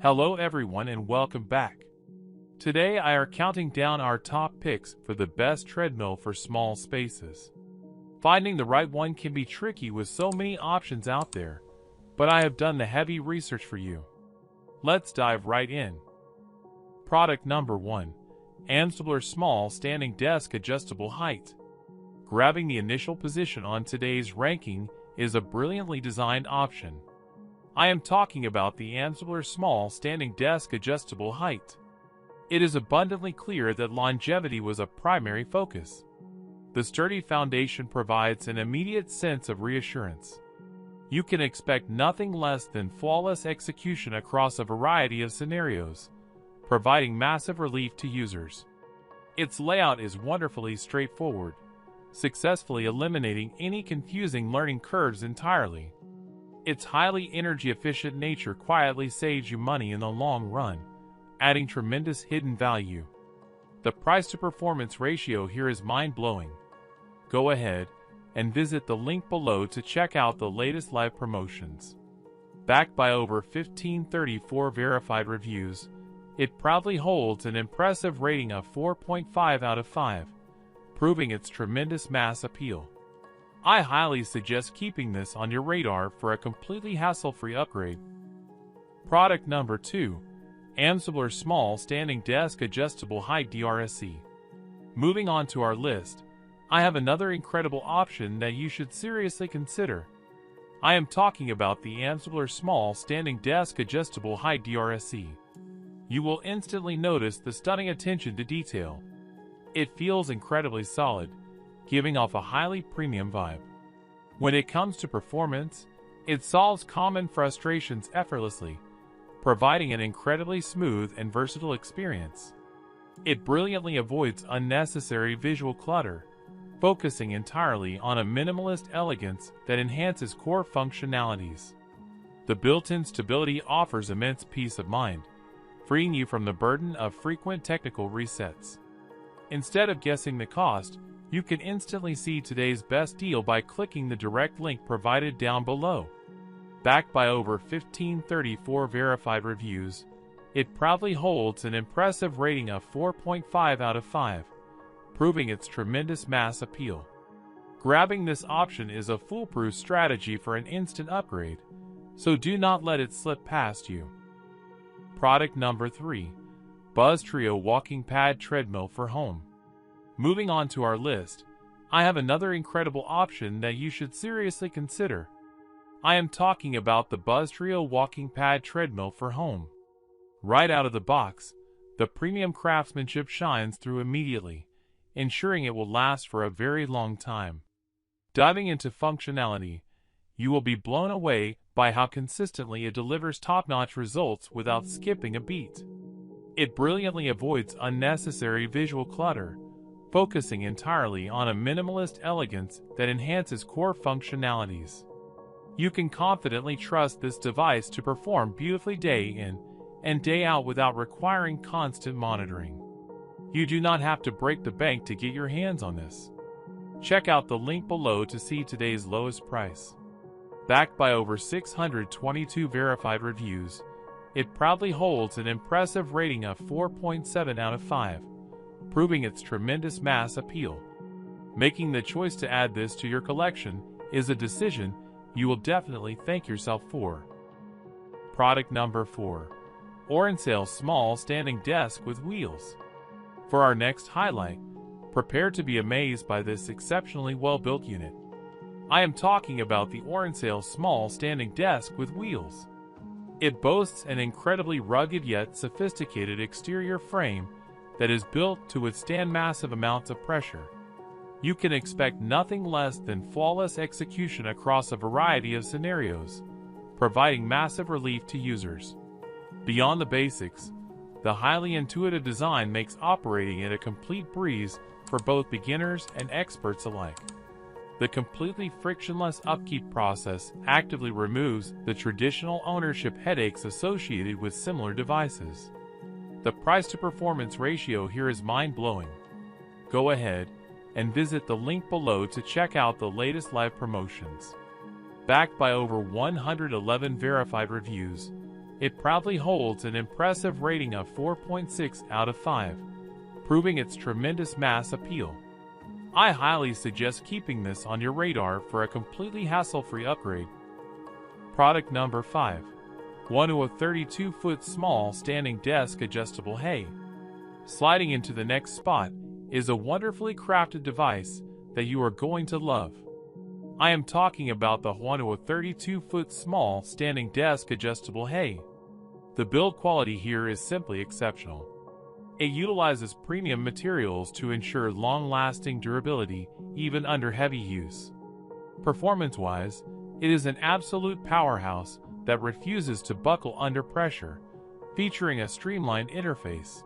Hello everyone and welcome back. Today I are counting down our top picks for the best treadmill for small spaces. Finding the right one can be tricky with so many options out there, but I have done the heavy research for you. Let's dive right in. Product number 1. Amztabler Small Standing Desk Adjustable Height. Grabbing the initial position on today's ranking is a brilliantly designed option. I am talking about the Amztabler Small Standing Desk Adjustable Height. It is abundantly clear that longevity was a primary focus. The sturdy foundation provides an immediate sense of reassurance. You can expect nothing less than flawless execution across a variety of scenarios, providing massive relief to users. Its layout is wonderfully straightforward, successfully eliminating any confusing learning curves entirely. Its highly energy-efficient nature quietly saves you money in the long run, adding tremendous hidden value. The price-to-performance ratio here is mind-blowing. Go ahead and visit the link below to check out the latest live promotions. Backed by over 1,534 verified reviews, it proudly holds an impressive rating of 4.5 out of 5, proving its tremendous mass appeal. I highly suggest keeping this on your radar for a completely hassle-free upgrade. Product number 2. Amztabler Small Standing Desk Adjustable Height DRSE. Moving on to our list, I have another incredible option that you should seriously consider. I am talking about the Amztabler Small Standing Desk Adjustable Height DRSE. You will instantly notice the stunning attention to detail. It feels incredibly solid, giving off a highly premium vibe. When it comes to performance, it solves common frustrations effortlessly, providing an incredibly smooth and versatile experience. It brilliantly avoids unnecessary visual clutter, focusing entirely on a minimalist elegance that enhances core functionalities. The built-in stability offers immense peace of mind, freeing you from the burden of frequent technical resets. Instead of guessing the cost, you can instantly see today's best deal by clicking the direct link provided down below. Backed by over 1,534 verified reviews, it proudly holds an impressive rating of 4.5 out of 5, proving its tremendous mass appeal. Grabbing this option is a foolproof strategy for an instant upgrade, so do not let it slip past you. Product number 3. Buztrio Walking Pad Treadmill for Home. Moving on to our list, I have another incredible option that you should seriously consider. I am talking about the Buztrio Walking Pad Treadmill for Home. Right out of the box, the premium craftsmanship shines through immediately, ensuring it will last for a very long time. Diving into functionality, you will be blown away by how consistently it delivers top-notch results without skipping a beat. It brilliantly avoids unnecessary visual clutter, focusing entirely on a minimalist elegance that enhances core functionalities. You can confidently trust this device to perform beautifully day in and day out without requiring constant monitoring. You do not have to break the bank to get your hands on this. Check out the link below to see today's lowest price. Backed by over 622 verified reviews, it proudly holds an impressive rating of 4.7 out of 5, proving its tremendous mass appeal. Making the choice to add this to your collection is a decision you will definitely thank yourself for. Product number 4. Oransail Small Standing Desk with Wheels. For our next highlight, prepare to be amazed by this exceptionally well-built unit. I am talking about the Oransail Small Standing Desk with Wheels. It boasts an incredibly rugged yet sophisticated exterior frame that is built to withstand massive amounts of pressure. You can expect nothing less than flawless execution across a variety of scenarios, providing massive relief to users. Beyond the basics, the highly intuitive design makes operating it a complete breeze for both beginners and experts alike. The completely frictionless upkeep process actively removes the traditional ownership headaches associated with similar devices. The price-to-performance ratio here is mind-blowing. Go ahead and visit the link below to check out the latest live promotions. Backed by over 111 verified reviews, It proudly holds an impressive rating of 4.6 out of 5, proving its tremendous mass appeal. I highly suggest keeping this on your radar for a completely hassle-free upgrade. Product number 5. HUANUO 32-foot small standing desk adjustable Heigh. Sliding into the next spot is a wonderfully crafted device that you are going to love. I am talking about the HUANUO 32-foot small standing desk adjustable Heigh. The build quality here is simply exceptional. It utilizes premium materials to ensure long-lasting durability even under heavy use. Performance-wise, it is an absolute powerhouse that refuses to buckle under pressure, featuring a streamlined interface.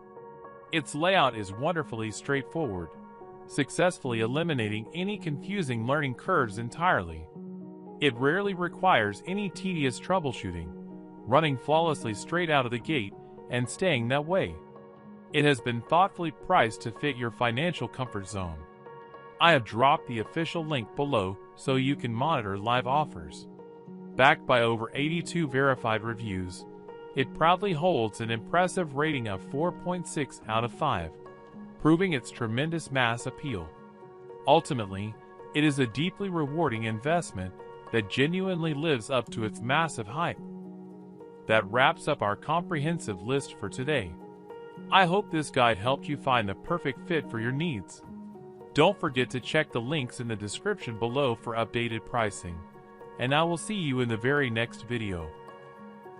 Its layout is wonderfully straightforward, successfully eliminating any confusing learning curves entirely. It rarely requires any tedious troubleshooting, running flawlessly straight out of the gate and staying that way. It has been thoughtfully priced to fit your financial comfort zone. I have dropped the official link below so you can monitor live offers. Backed by over 82 verified reviews, it proudly holds an impressive rating of 4.6 out of 5, proving its tremendous mass appeal. Ultimately, it is a deeply rewarding investment that genuinely lives up to its massive hype. That wraps up our comprehensive list for today. I hope this guide helped you find the perfect fit for your needs. Don't forget to check the links in the description below for updated pricing, and I will see you in the very next video.